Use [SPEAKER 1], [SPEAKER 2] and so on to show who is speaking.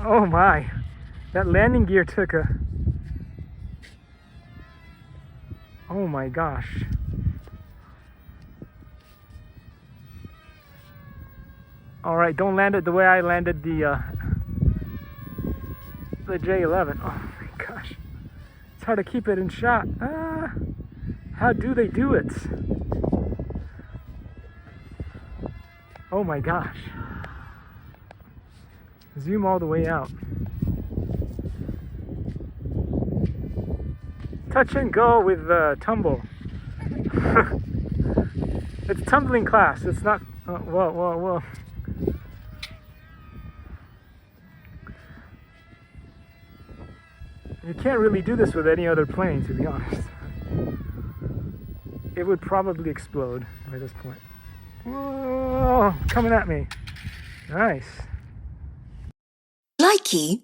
[SPEAKER 1] Oh my, that landing gear took a... Oh my gosh. All right, don't land it the way I landed the J11. Oh my gosh, it's hard to keep it in shot. How do they do it? Oh my gosh. Zoom all the way out. Touch and go with tumble. It's tumbling class. It's not. Whoa. You can't really do this with any other plane, to be honest. It would probably explode by this point. Whoa, coming at me. Nice.
[SPEAKER 2] Likey